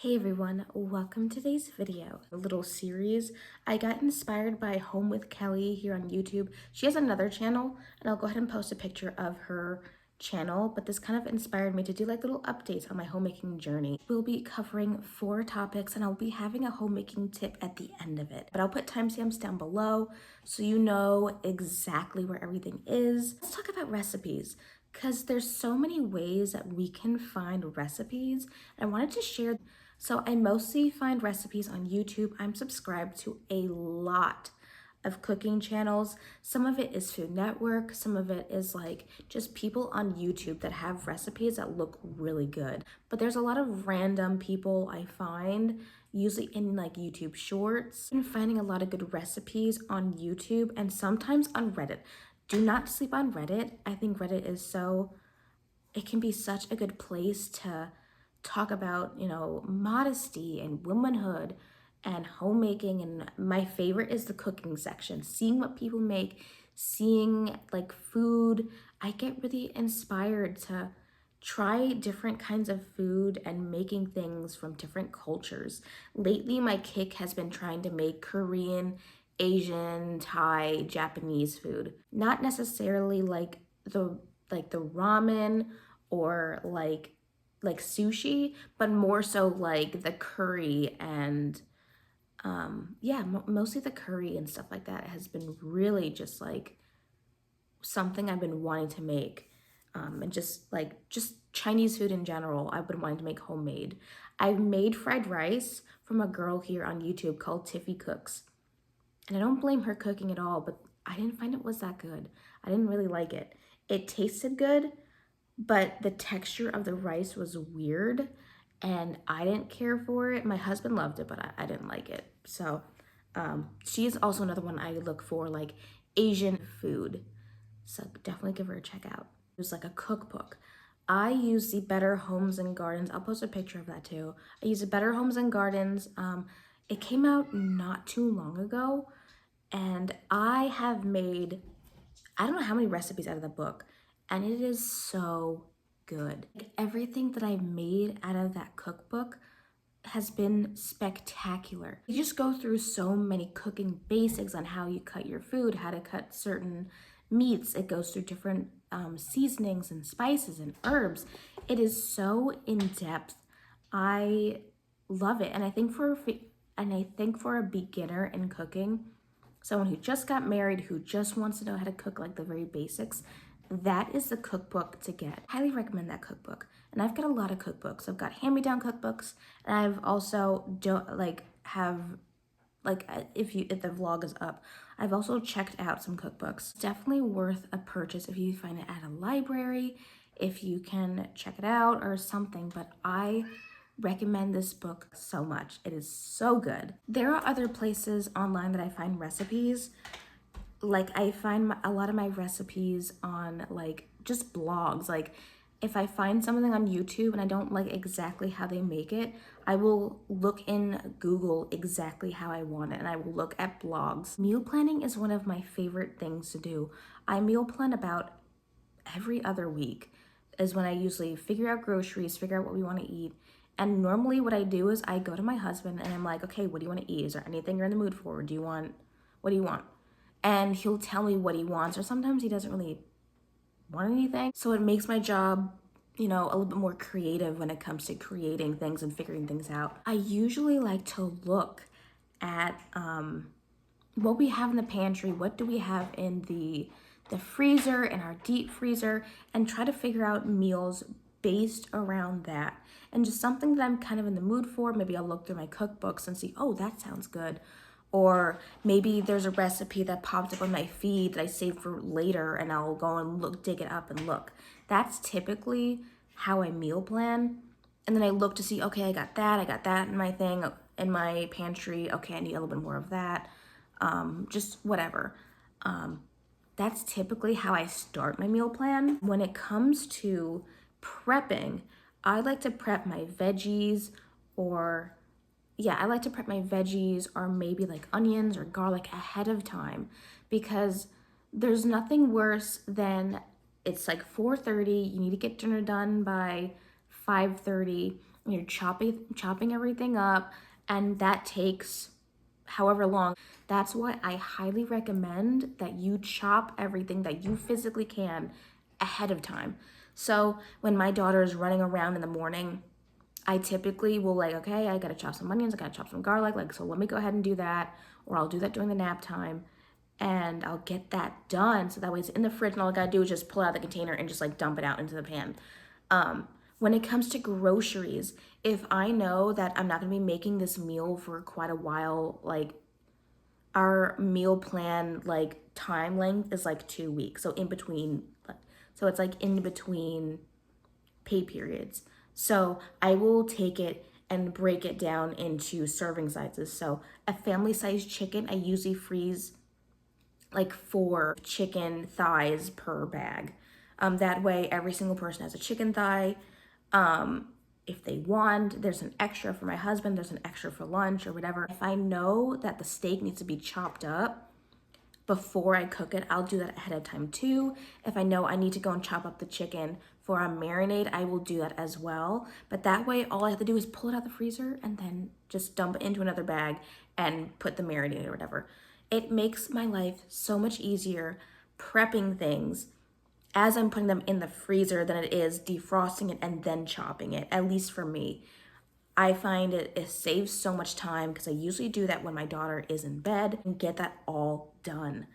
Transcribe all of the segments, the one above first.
Hey everyone, welcome to today's video, a little series. I got inspired by Home with Kelly here on YouTube. She has another channel, and I'll go ahead and post a picture of her channel, but this kind of inspired me to do like little updates on my homemaking journey. We'll be covering 4 topics, and I'll be having a homemaking tip at the end of it. But I'll put timestamps down below so you know exactly where everything is. Let's talk about recipes, because there's so many ways that we can find recipes. I wanted to share. So I mostly find recipes on YouTube. I'm subscribed to a lot of cooking channels. Some of it is Food Network, some of it is like just people on YouTube that have recipes that look really good. But there's a lot of random people I find, usually in like YouTube shorts. I'm finding a lot of good recipes on YouTube and sometimes on Reddit. Do not sleep on Reddit. I think Reddit is it can be such a good place to talk about, modesty and womanhood and homemaking. And my favorite is the cooking section, seeing what people make, seeing like food. I get really inspired to try different kinds of food and making things from different cultures. Lately, my kick has been trying to make Korean, Asian, Thai, Japanese food. Not necessarily like the ramen or like sushi, but more so like the curry and yeah, mostly the curry and stuff like that has been really just like something I've been wanting to make. And just Chinese food in general, I've been wanting to make homemade. I've made fried rice from a girl here on YouTube called Tiffy Cooks. And I don't blame her cooking at all, but I didn't find it was that good. I didn't really like it. It tasted good, but the texture of the rice was weird and I didn't care for it. My husband loved it, but I didn't like it. So she is also another one I look for, like Asian food. So definitely give her a check out. It was like a cookbook. I use the Better Homes and Gardens. I'll post a picture of that too. I use the Better Homes and Gardens. It came out not too long ago, and I have made I don't know how many recipes out of the book, and it is so good. Like, everything that I've made out of that cookbook has been spectacular. You just go through so many cooking basics on how you cut your food, how to cut certain meats. It goes through different seasonings and spices and herbs. It is so in depth. I love it, and I think for a beginner in cooking, someone who just got married, who just wants to know how to cook like the very basics, that is the cookbook to get. Highly recommend that cookbook. And I've got a lot of cookbooks. I've got hand-me-down cookbooks, and I've also if the vlog is up, I've also checked out some cookbooks. Definitely worth a purchase if you find it at a library, if you can check it out or something, but I recommend this book so much. It is so good. There are other places online that I find recipes. Like I find a lot of my recipes on like just blogs. Like if I find something on YouTube and I don't like exactly how they make it, I will look in Google exactly how I want it and I will look at blogs. Meal planning is one of my favorite things to do. I meal plan about every other week is when I usually figure out groceries, figure out what we want to eat. And normally what I do is I go to my husband and I'm like, okay, what do you want to eat? Is there anything you're in the mood for? What do you want? And he'll tell me what he wants, or sometimes he doesn't really want anything. So it makes my job, a little bit more creative when it comes to creating things and figuring things out. I usually like to look at what we have in the pantry, what do we have in the freezer and our deep freezer, and try to figure out meals based around that. And just something that I'm kind of in the mood for. Maybe I'll look through my cookbooks and see, oh, that sounds good. Or maybe there's a recipe that popped up on my feed that I saved for later and I'll go and dig it up and look. That's typically how I meal plan. And then I look to see, okay, I got that in my thing, in my pantry. Okay, I need a little bit more of that. Just whatever. That's typically how I start my meal plan. When it comes to prepping, I like to prep my veggies or maybe like onions or garlic ahead of time, because there's nothing worse than it's like 4:30, you need to get dinner done by 5:30, you're chopping everything up, and that takes however long. That's why I highly recommend that you chop everything that you physically can ahead of time. So when my daughter is running around in the morning, I typically will like, okay, I gotta chop some onions, I gotta chop some garlic, like, so let me go ahead and do that, or I'll do that during the nap time, and I'll get that done. So that way it's in the fridge, and all I gotta do is just pull out the container and just like dump it out into the pan. When it comes to groceries, if I know that I'm not gonna be making this meal for quite a while, like our meal plan, like time length is like 2 weeks. So in between, so it's like in between pay periods. So I will take it and break it down into serving sizes. So a family sized chicken, I usually freeze like 4 chicken thighs per bag. That way, every single person has a chicken thigh. If they want, there's an extra for my husband, there's an extra for lunch or whatever. If I know that the steak needs to be chopped up before I cook it, I'll do that ahead of time too. If I know I need to go and chop up the chicken for a marinade, I will do that as well. But that way, all I have to do is pull it out of the freezer and then just dump it into another bag and put the marinade or whatever. It makes my life so much easier prepping things as I'm putting them in the freezer than it is defrosting it and then chopping it, at least for me. I find it saves so much time because I usually do that when my daughter is in bed and get that all done.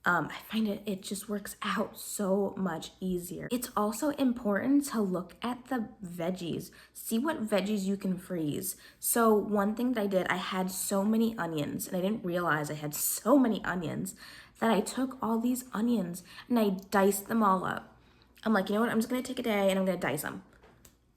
I find it just works out so much easier. It's also important to look at the veggies, see what veggies you can freeze. So one thing that I did, I had so many onions and I didn't realize I had so many onions that I took all these onions and I diced them all up. I'm like, you know what, I'm just gonna take a day and I'm gonna dice them.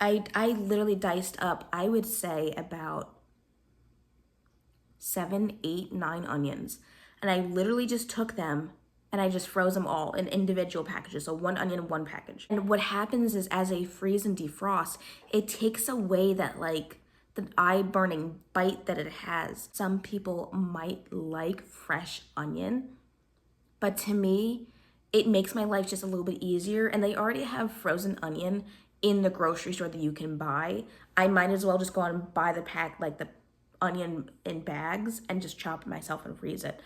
I literally diced up, I would say about 7, 8, 9 onions. And I literally just took them and I just froze them all in individual packages. So 1 onion, 1 package. And what happens is as I freeze and defrost, it takes away that like the eye burning bite that it has. Some people might like fresh onion, but to me, it makes my life just a little bit easier. And they already have frozen onion in the grocery store that you can buy. I might as well just go out and buy the pack, like the onion in bags, and just chop it myself and freeze it.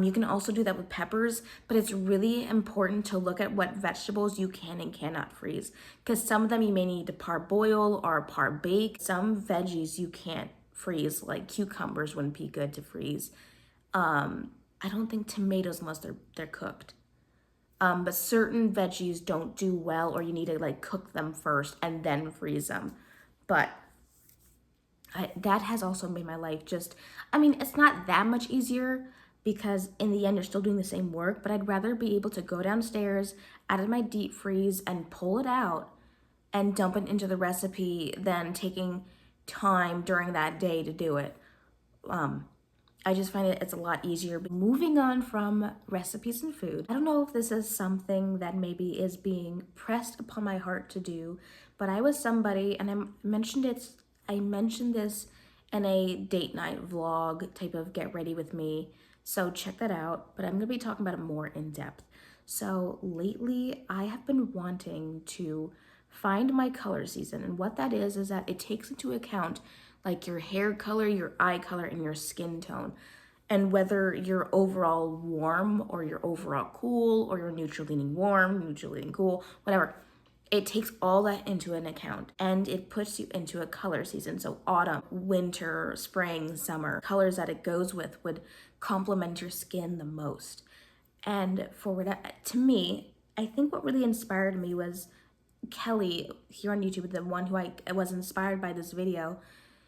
You can also do that with peppers, but it's really important to look at what vegetables you can and cannot freeze, because some of them you may need to parboil or bake. Some veggies you can't freeze, like cucumbers wouldn't be good to freeze. I don't think tomatoes unless they're cooked. But certain veggies don't do well, or you need to like cook them first and then freeze them. But that has also made my life just, I mean, it's not that much easier because in the end you're still doing the same work, but I'd rather be able to go downstairs, out of my deep freeze and pull it out and dump it into the recipe than taking time during that day to do it. I just find it's a lot easier. Moving on from recipes and food, I don't know if this is something that maybe is being pressed upon my heart to do, but I was somebody, and I mentioned this in a date night vlog type of get ready with me, so check that out, but I'm gonna be talking about it more in depth. So lately, I have been wanting to find my color season, and what that is that it takes into account like your hair color, your eye color, and your skin tone, and whether you're overall warm or you're overall cool, or you're neutral leaning warm, neutral leaning cool, whatever. It takes all that into an account and it puts you into a color season. So autumn, winter, spring, summer, colors that it goes with would complement your skin the most. And for that, to me, I think what really inspired me was Kelly here on YouTube, the one who I was inspired by this video.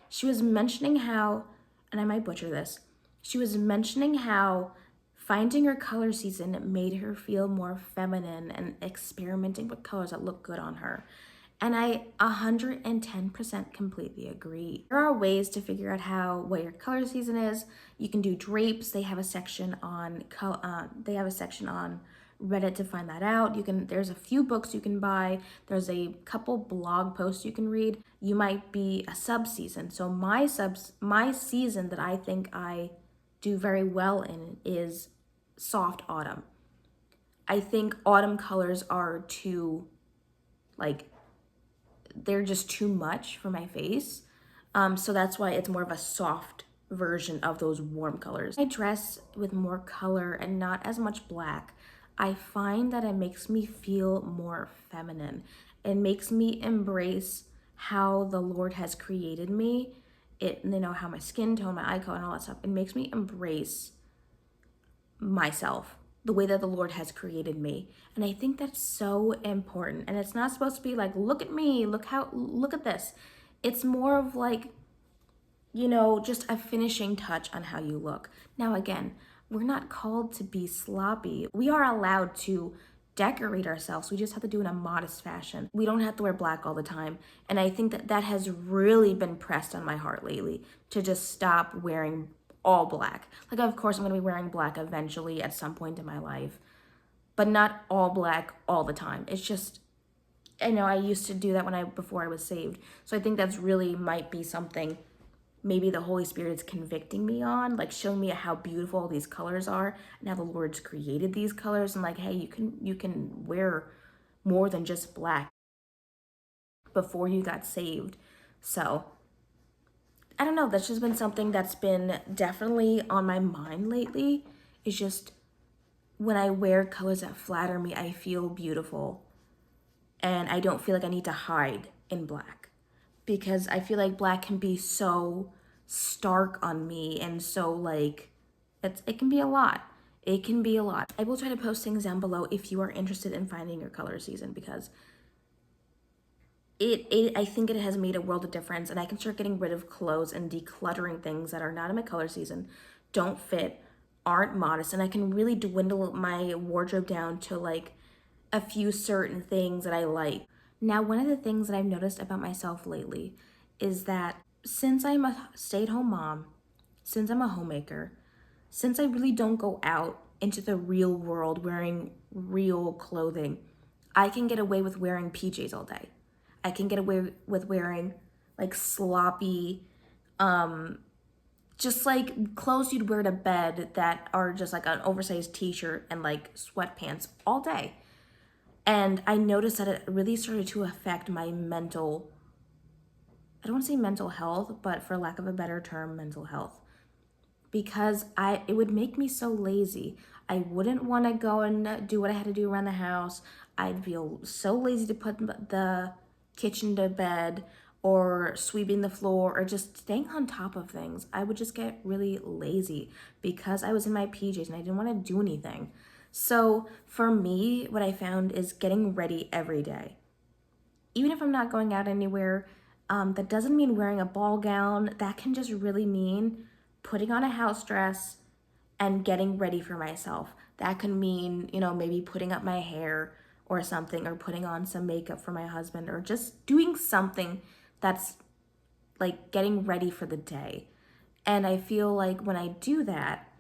She was mentioning how, and I might butcher this, she was mentioning how finding her color season made her feel more feminine and experimenting with colors that look good on her. And I 110% completely agree. There are ways to figure out what your color season is. You can do drapes. They have a section on Reddit to find that out. There's a few books you can buy. There's a couple blog posts you can read. You might be a sub-season. So my season that I think I do very well in is soft autumn. I think autumn colors are too, like, they're just too much for my face. So that's why it's more of a soft version of those warm colors. I dress with more color and not as much black. I find that it makes me feel more feminine. It makes me embrace how the Lord has created me. How my skin tone, my eye color, and all that stuff. It makes me embrace myself the way that the Lord has created me. And I think that's so important. And it's not supposed to be like, look at me, look at this. It's more of like, just a finishing touch on how you look. Now, again, we're not called to be sloppy. We are allowed to decorate ourselves. We just have to do it in a modest fashion. We don't have to wear black all the time. And I think that has really been pressed on my heart lately, to just stop wearing all black. Like, of course, I'm gonna be wearing black eventually at some point in my life, but not all black all the time. It's just, I used to do that before I was saved. So I think that's really might be something maybe the Holy Spirit is convicting me on, like showing me how beautiful all these colors are and how the Lord's created these colors, and like, hey, you can wear more than just black before you got saved. So I don't know, that's just been something that's been definitely on my mind lately. It's just when I wear colors that flatter me, I feel beautiful, and I don't feel like I need to hide in black, because I feel like black can be so stark on me, and so like it can be a lot. It can be a lot. I will try to post things down below if you are interested in finding your color season, because I think it has made a world of difference, and I can start getting rid of clothes and decluttering things that are not in my color season, don't fit, aren't modest, and I can really dwindle my wardrobe down to like a few certain things that I like. Now, one of the things that I've noticed about myself lately is that since I'm a stay-at-home mom, since I'm a homemaker, since I really don't go out into the real world wearing real clothing, I can get away with wearing PJs all day. I can get away with wearing like sloppy, just like clothes you'd wear to bed that are just like an oversized t-shirt and like sweatpants all day. And I noticed that it really started to affect my mental, I don't want to say mental health, but for lack of a better term, mental health. Because it would make me so lazy. I wouldn't want to go and do what I had to do around the house. I'd feel so lazy to put the kitchen to bed, or sweeping the floor, or just staying on top of things. I would just get really lazy because I was in my PJs and I didn't want to do anything. So for me, what I found is getting ready every day. Even if I'm not going out anywhere, that doesn't mean wearing a ball gown. That can just really mean putting on a house dress and getting ready for myself. That can mean, maybe putting up my hair or something, or putting on some makeup for my husband, or just doing something that's like getting ready for the day. And I feel like when I do that,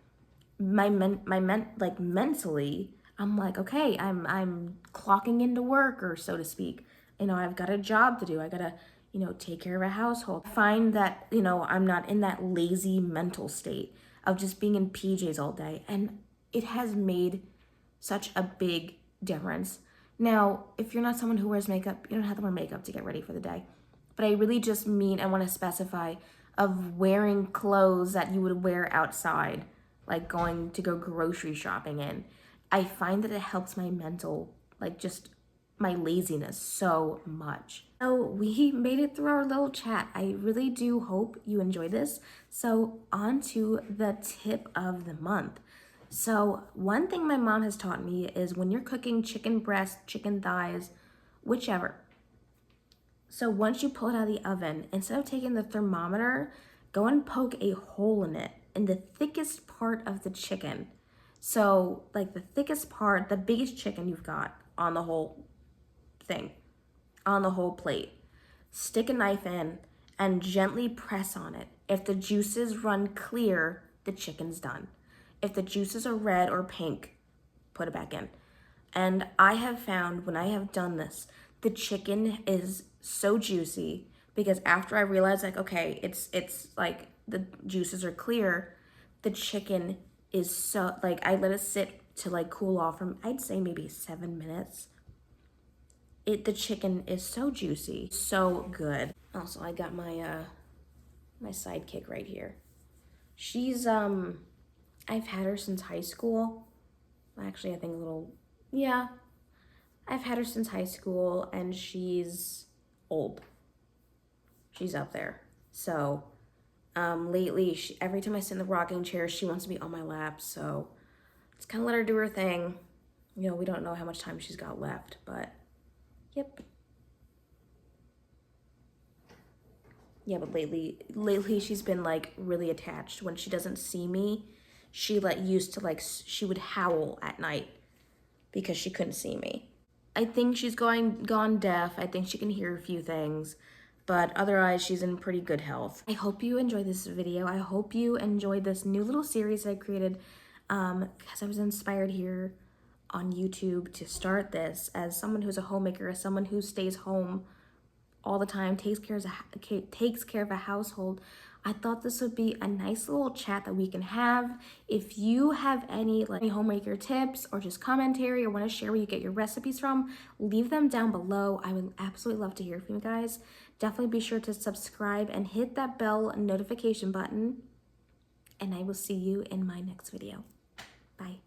mentally, I'm like, okay, I'm clocking into work, or so to speak. I've got a job to do. I gotta, take care of a household. I find that, I'm not in that lazy mental state of just being in PJs all day. And it has made such a big difference. Now, if you're not someone who wears makeup, you don't have to wear makeup to get ready for the day. But I really just mean, I want to specify of wearing clothes that you would wear outside, like going to go grocery shopping in. I find that it helps my mental, like just my laziness so much. So we made it through our little chat. I really do hope you enjoyed this. So on to the tip of the month. So one thing my mom has taught me is when you're cooking chicken breast, chicken thighs, whichever. So once you pull it out of the oven, instead of taking the thermometer, go and poke a hole in it, in the thickest part of the chicken. So like the thickest part, the biggest chicken you've got on the whole thing, on the whole plate. Stick a knife in and gently press on it. If the juices run clear, the chicken's done. If the juices are red or pink, put it back in. And I have found when I have done this, the chicken is so juicy, because after I realized like, okay, it's like the juices are clear, the chicken is so, like, I let it sit to like cool off from, I'd say maybe 7 minutes. The chicken is so juicy, so good. Also, I got my my sidekick right here. She's I've had her since high school. Actually, I think a little, yeah. I've had her since high school, and she's old. She's up there. So lately, every time I sit in the rocking chair, she wants to be on my lap. So just kind of let her do her thing. You know, we don't know how much time she's got left, but yep. Yeah, but lately she's been like really attached. When she doesn't see me, she used to she would howl at night because she couldn't see me. I think she's gone deaf. I think she can hear a few things, but otherwise she's in pretty good health. I hope you enjoyed this video. I hope you enjoyed this new little series I created because I was inspired here on YouTube to start this as someone who's a homemaker, as someone who stays home all the time, takes care of a household. I thought this would be a nice little chat that we can have. If you have any homemaker tips or just commentary or want to share where you get your recipes from, leave them down below. I would absolutely love to hear from you guys. Definitely be sure to subscribe and hit that bell notification button. And I will see you in my next video. Bye.